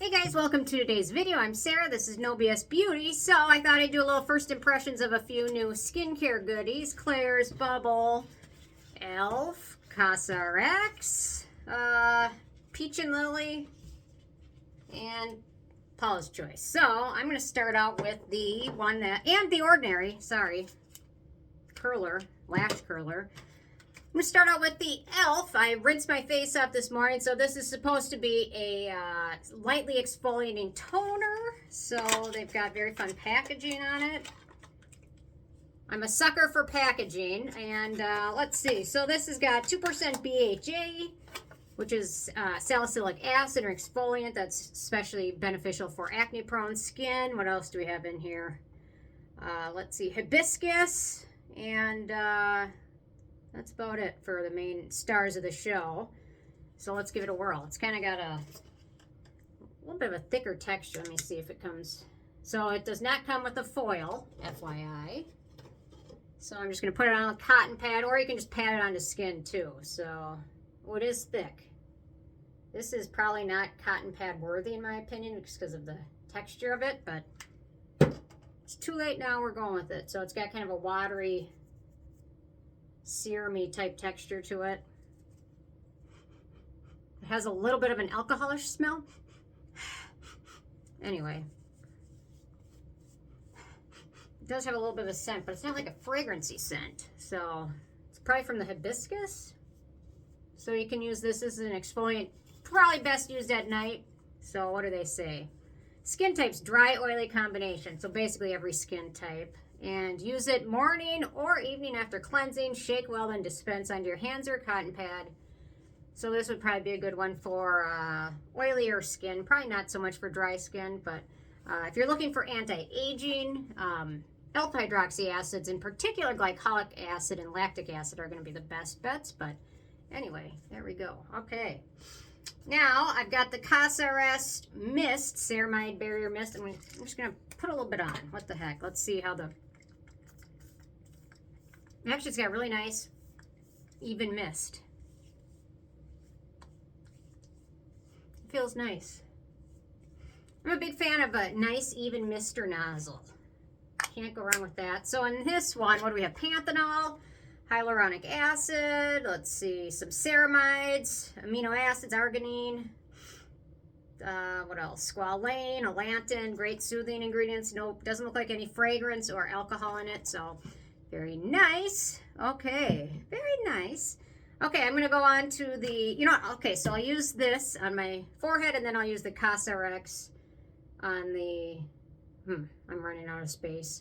Hey guys, welcome to today's video. I'm Sarah, this is No BS Beauty. So I thought I'd do a little first impressions of a few new skincare goodies. Klairs, Bubble, Elf, Cosrx, Peach and Lily, and Paula's Choice. So I'm going to start out with the one that, and the Ordinary, sorry, curler, lash curler. I'm going to start out with the Elf. I rinsed my face up this morning, so this is supposed to be a lightly exfoliating toner. So they've got very fun packaging on it. I'm a sucker for packaging, and let's see. So this has got 2% BHA, which is salicylic acid or exfoliant that's especially beneficial for acne-prone skin. What else do we have in here? Let's see, hibiscus, and that's about it for the main stars of the show. So let's give it a whirl. It's kind of got a little bit of a thicker texture. Let me see if it comes. So it does not come with a foil, FYI. So I'm just going to put it on a cotton pad, or you can just pat it on the skin too. So it is thick. This is probably not cotton pad worthy in my opinion, just because of the texture of it, but it's too late now. We're going with it. So it's got kind of a watery, Ceramide type texture to it. It has a little bit of an alcoholish smell. Anyway, it does have a little bit of a scent, but it's not like a fragrancy scent. So it's probably from the hibiscus. So you can use this as an exfoliant, probably best used at night. So what do they say? Skin types, dry, oily combination. So basically every skin type. And use it morning or evening after cleansing. Shake well, then dispense onto your hands or cotton pad. So this would probably be a good one for oilier skin. Probably not so much for dry skin, but if you're looking for anti-aging, L-hydroxy acids, in particular glycolic acid and lactic acid, are going to be the best bets. But anyway, there we go. Okay. Now I've got the Cosrx Mist, Ceramide Barrier Mist. I'm just going to put a little bit on. What the heck? Let's see how the... Actually, it's got really nice, even mist. It feels nice. I'm a big fan of a nice, even mister nozzle. Can't go wrong with that. So in this one, what do we have? Panthenol, hyaluronic acid, let's see, some ceramides, amino acids, arginine, what else? Squalane, allantoin, great soothing ingredients. Nope, doesn't look like any fragrance or alcohol in it, so very nice. Okay, very nice. Okay, I'm going to go on to the, you know what? Okay, so I'll use this on my forehead, and then I'll use the Cosrx on the, I'm running out of space.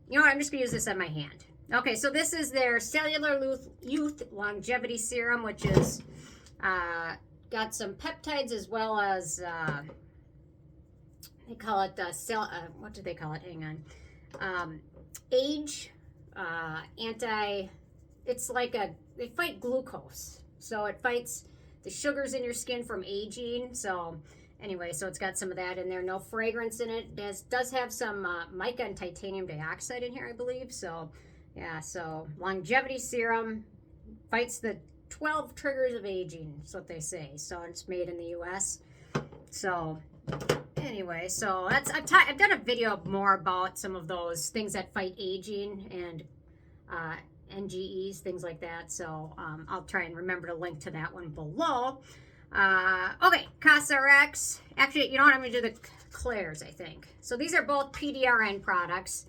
You know what? I'm just going to use this on my hand. Okay, so this is their Cellular Youth Longevity Serum, which is got some peptides as well as, they call it, what do they call it? Hang on. Age, it's like they fight glucose. So it fights the sugars in your skin from aging. So anyway, so it's got some of that in there. No fragrance in it. It does have some mica and titanium dioxide in here, I believe. So yeah, so longevity serum fights the 12 triggers of aging, is what they say. So it's made in the US. So anyway, so that's I've done a video more about some of those things that fight aging and NGEs, things like that. So I'll try and remember to link to that one below. Okay, Cosrx. Actually, you know what? I'm going to do the Klairs, I think. So these are both PDRN products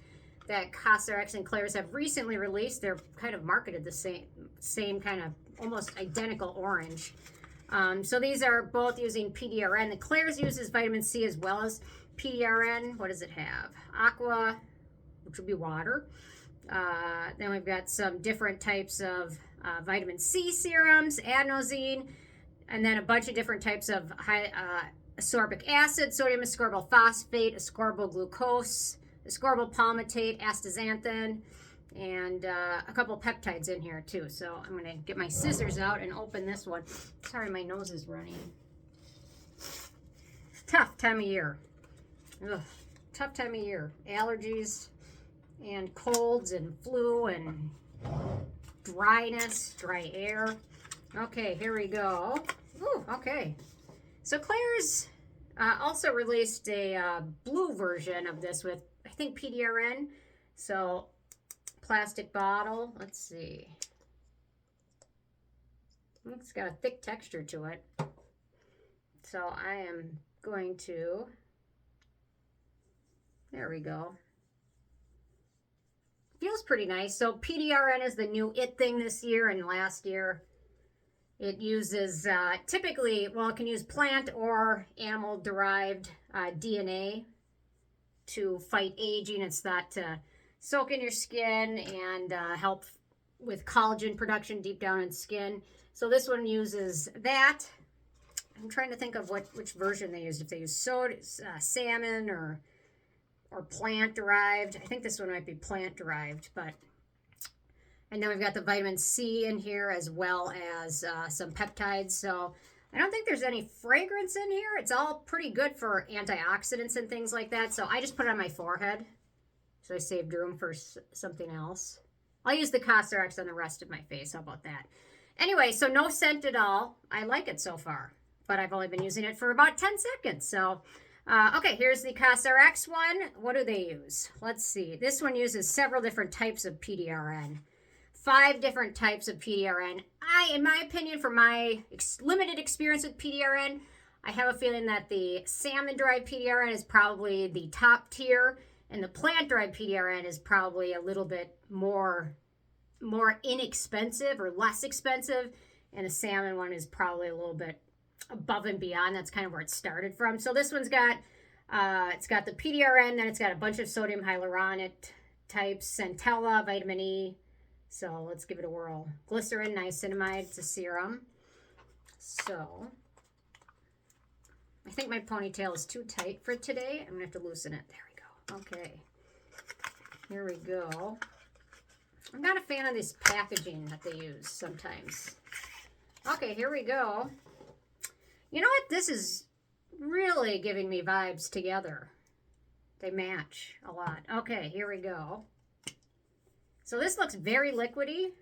that Cosrx and Klairs have recently released. They're kind of marketed the same kind of almost identical orange. So these are both using PDRN. The Klairs uses vitamin C as well as PDRN. What does it have? Aqua, which would be water. Then we've got some different types of vitamin C serums, adenosine, and then a bunch of different types of high ascorbic acid, sodium ascorbyl phosphate, ascorbyl glucose, ascorbyl palmitate, astaxanthin, and a couple peptides in here too. So I'm going to get my scissors out and open this one. Sorry, my nose is running. Tough time of year. Ugh, tough time of year. Allergies and colds and flu and dryness, dry air. Okay, here we go. Ooh, okay. So Klairs Also released a blue version of this with, I think, PDRN. So, plastic bottle. Let's see. It's got a thick texture to it. So, I am going to, there we go. Feels pretty nice. So, PDRN is the new it thing this year, and last year it uses typically, well, it can use plant or animal-derived DNA to fight aging. It's thought to soak in your skin and help with collagen production deep down in skin. So this one uses that. I'm trying to think of which version they used. If they use salmon or plant-derived. I think this one might be plant-derived, but... And then we've got the vitamin C in here as well as some peptides. So I don't think there's any fragrance in here. It's all pretty good for antioxidants and things like that. So I just put it on my forehead. So I saved room for something else. I'll use the Cosrx on the rest of my face. How about that? Anyway, so no scent at all. I like it so far. But I've only been using it for about 10 seconds. So, okay, here's the Cosrx one. What do they use? Let's see. This one uses several different types of PDRN. 5 different types of PDRN. In my opinion, from my limited experience with PDRN, I have a feeling that the salmon-derived PDRN is probably the top tier, and the plant-derived PDRN is probably a little bit more inexpensive or less expensive, and the salmon one is probably a little bit above and beyond. That's kind of where it started from. So this one's got, it's got the PDRN, then it's got a bunch of sodium hyaluronate types, centella, vitamin E. So let's give it a whirl. Glycerin, niacinamide, it's a serum. So I think my ponytail is too tight for today. I'm gonna have to loosen it. There we go. Okay, here we go. I'm not a fan of this packaging that they use sometimes. Okay, here we go. You know what? This is really giving me vibes together. They match a lot. Okay, here we go. So this looks very liquidy.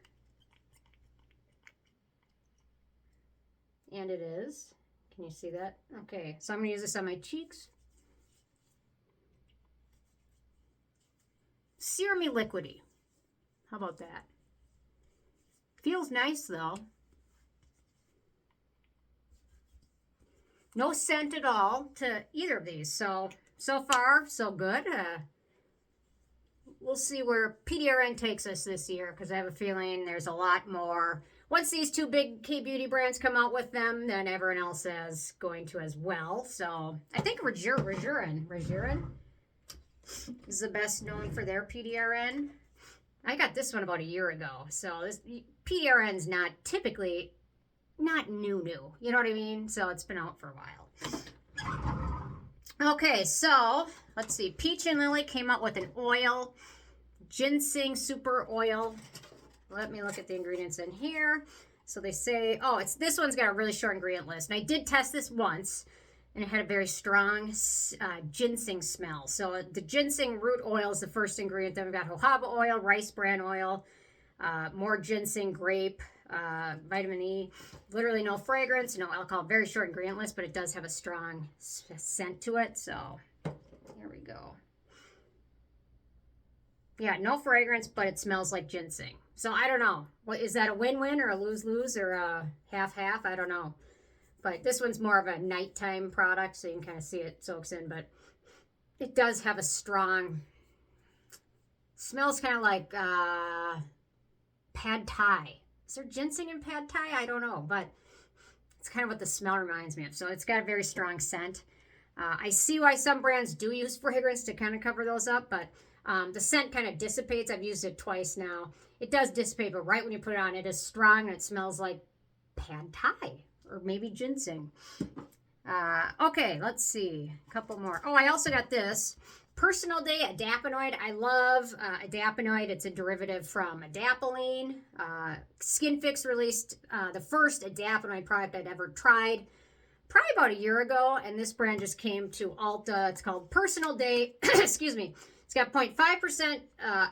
And it is. Can you see that? Okay, so I'm going to use this on my cheeks. Serum-y liquidy. How about that? Feels nice though. No scent at all to either of these. So far, so good. We'll see where PDRN takes us this year, because I have a feeling there's a lot more. Once these 2 big K-beauty brands come out with them, then everyone else is going to as well. So I think Rejurin is the best known for their PDRN. I got this one about a year ago. So this PDRN's not typically, not new. You know what I mean? So it's been out for a while. Okay, so let's see. Peach and Lily came out with an oil, ginseng super oil. Let me look at the ingredients in here. So they say, oh, this one's got a really short ingredient list. And I did test this once, and it had a very strong ginseng smell. So the ginseng root oil is the first ingredient. Then we've got jojoba oil, rice bran oil, more ginseng grape, vitamin E. Literally no fragrance, no alcohol. Very short ingredient list, but it does have a strong scent to it. So here we go. Yeah, no fragrance, but it smells like ginseng. So I don't know. What is that, a win-win or a lose-lose or a half-half? I don't know. But this one's more of a nighttime product, so you can kind of see it soaks in. But it does have a strong, smells kind of like pad thai. Is there ginseng in pad thai? I don't know, but it's kind of what the smell reminds me of. So it's got a very strong scent. I see why some brands do use fragrance to kind of cover those up, but the scent kind of dissipates. I've used it twice now. It does dissipate, but right when you put it on, it is strong and it smells like pad thai or maybe ginseng. Okay, let's see. A couple more. Oh, I also got this. Personal Day Adapanoid. I love Adapanoid. It's a derivative from Adapalene. Skin Fix released the first Adapanoid product I'd ever tried probably about a year ago, and this brand just came to Ulta. It's called Personal Day. Excuse me. It's got 0.5%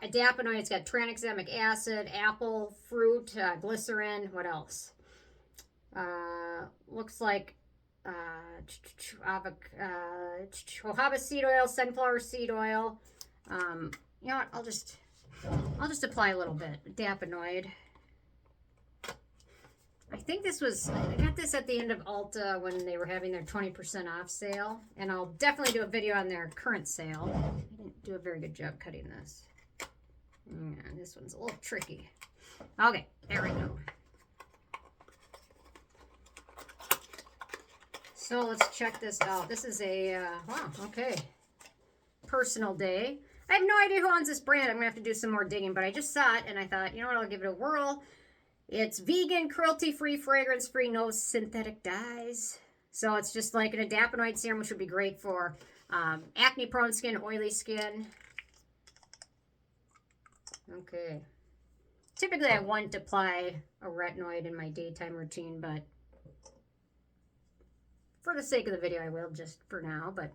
Adapanoid. It's got tranexamic acid, apple, fruit, glycerin. What else? Looks like jojoba seed oil, sunflower seed oil. You know what? I'll just apply a little bit. Dapanoid. I think this was, I got this at the end of Ulta when they were having their 20% off sale. And I'll definitely do a video on their current sale. I didn't do a very good job cutting this. Yeah, this one's a little tricky. Okay, there we go. So let's check this out. This is a, wow, okay. Personal Day. I have no idea who owns this brand. I'm going to have to do some more digging, but I just saw it and I thought, you know what, I'll give it a whirl. It's vegan, cruelty-free, fragrance-free, no synthetic dyes. So it's just like an adapanoid serum, which would be great for acne-prone skin, oily skin. Okay. Typically, I want to apply a retinoid in my daytime routine, but for the sake of the video, I will just for now. But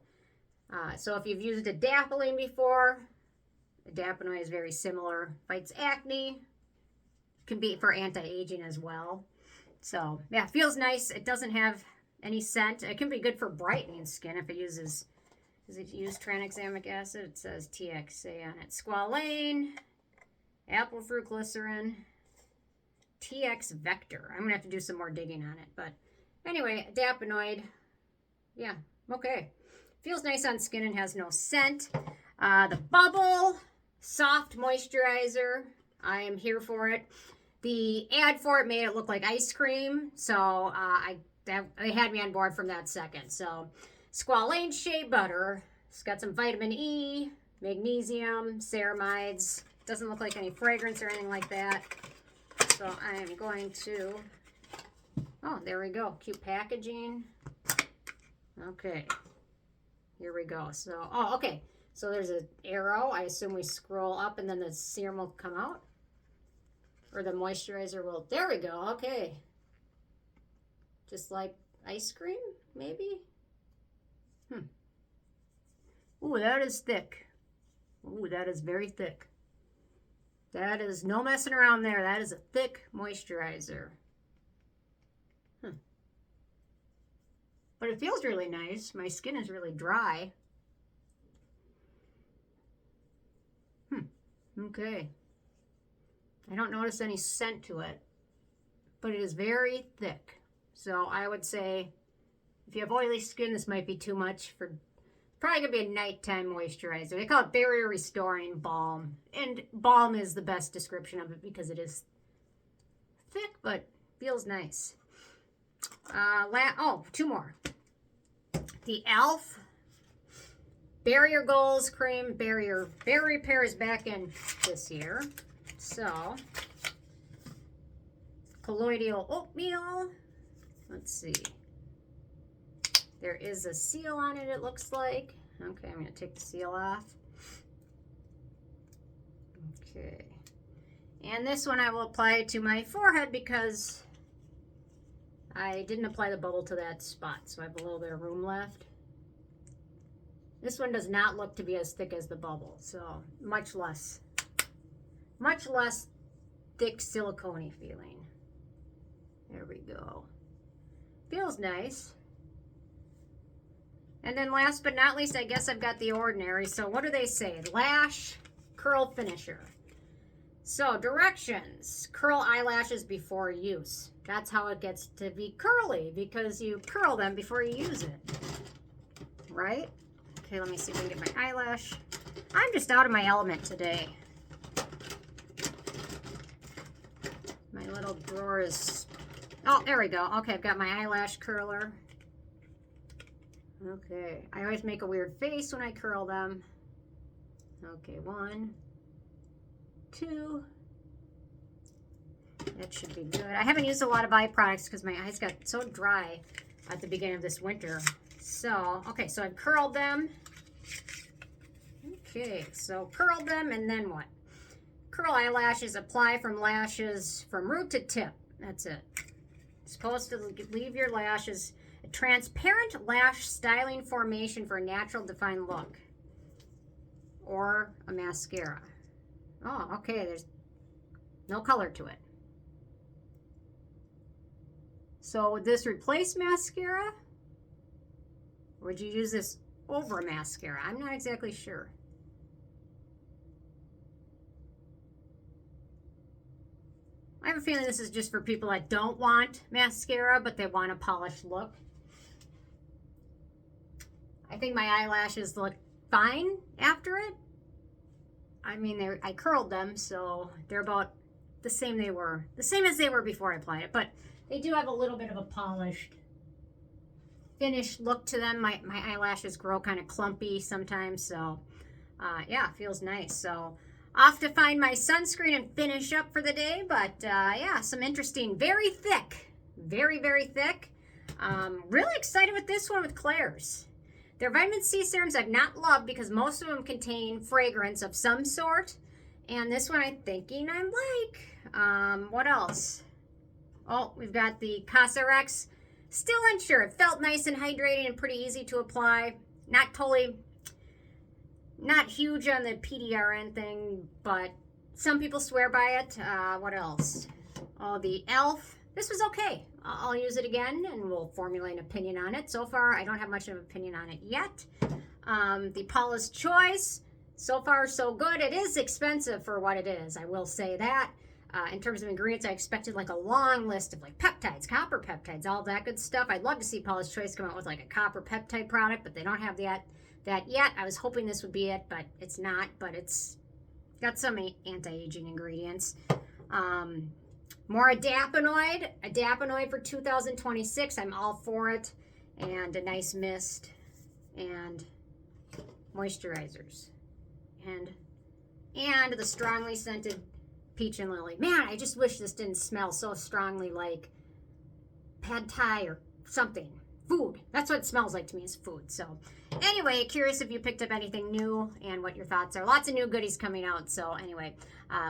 so if you've used adapalene before, adapanoid is very similar. Fights acne. Can be for anti-aging as well. So yeah, feels nice. It doesn't have any scent. It can be good for brightening skin if it uses, does it use tranexamic acid? It says TXA on it. Squalane, apple fruit glycerin, TX Vector. I'm gonna have to do some more digging on it, but anyway, adapanoid. Yeah, okay. Feels nice on skin and has no scent. The Bubble Soft Moisturizer. I am here for it. The ad for it made it look like ice cream, so they had me on board from that second. So, Squalane Shea Butter. It's got some vitamin E, magnesium, ceramides. Doesn't look like any fragrance or anything like that. So I am going to, oh, there we go. Cute packaging. Okay. Here we go. So, oh, okay. So there's an arrow. I assume we scroll up and then the serum will come out. Or the moisturizer will, there we go, okay. Just like ice cream, maybe? Ooh, that is thick. Ooh, that is very thick. That is no messing around there. That is a thick moisturizer. But it feels really nice. My skin is really dry. Okay. I don't notice any scent to it, but it is very thick. So I would say if you have oily skin, this might be too much for, probably gonna be a nighttime moisturizer. They call it barrier restoring balm. And balm is the best description of it because it is thick, but feels nice. Oh, two more. The e.l.f. Barrier Goals Cream. Barrier Repair is back in this year. So, colloidal oatmeal. Let's see. There is a seal on it, it looks like. Okay, I'm going to take the seal off. Okay. And this one I will apply to my forehead because I didn't apply the bubble to that spot, so I have a little bit of room left. This one does not look to be as thick as the bubble, so much less thick silicone-y feeling. There we go. Feels nice. And then last but not least, I guess I've got the ordinary. So what do they say? Lash Curl Finisher. So directions. Curl eyelashes before use. That's how it gets to be curly, because you curl them before you use it. Right? Okay, let me see if I can get my eyelash. I'm just out of my element today. My little drawer is, oh, there we go. Okay, I've got my eyelash curler. Okay, I always make a weird face when I curl them. Okay, 1, 2. That should be good. I haven't used a lot of eye products because my eyes got so dry at the beginning of this winter. So, okay, so I've curled them. Okay, so curled them, and then what? Curl eyelashes, apply from lashes from root to tip. That's it. Supposed to leave your lashes a transparent lash styling formation for a natural defined look. Or a mascara. Oh, okay, there's no color to it. So would this replace mascara? Or would you use this over a mascara? I'm not exactly sure. I have a feeling this is just for people that don't want mascara, but they want a polished look. I think my eyelashes look fine after it. I mean, I curled them, so they're about the same as they were before I applied it, but they do have a little bit of a polished, finished look to them. My eyelashes grow kind of clumpy sometimes, so yeah, it feels nice. So off to find my sunscreen and finish up for the day, but yeah, some interesting, very thick, very, very thick. Really excited with this one with Klairs. Their vitamin C serums I've not loved because most of them contain fragrance of some sort. And this one I'm thinking I like. What else? Oh, we've got the Cosrx. Still unsure. It felt nice and hydrating and pretty easy to apply. Not huge on the PDRN thing, but some people swear by it. What else? Oh, the e.l.f. This was okay. I'll use it again and we'll formulate an opinion on it. So far, I don't have much of an opinion on it yet. The Paula's Choice, so far so good. It is expensive for what it is, I will say that. In terms of ingredients, I expected like a long list of like peptides, copper peptides, all that good stuff. I'd love to see Paula's Choice come out with like a copper peptide product, but they don't have that yet. I was hoping this would be it, but it's not. But it's got some anti-aging ingredients. More adapanoid for 2026. I'm all for it. And a nice mist and moisturizers. And the strongly scented peach and lily. Man, I just wish this didn't smell so strongly like pad thai or something. Food. That's what it smells like to me, is food. So anyway, curious if you picked up anything new and what your thoughts are. Lots of new goodies coming out. So anyway,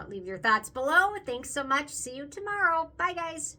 leave your thoughts below. Thanks so much. See you tomorrow. Bye, guys.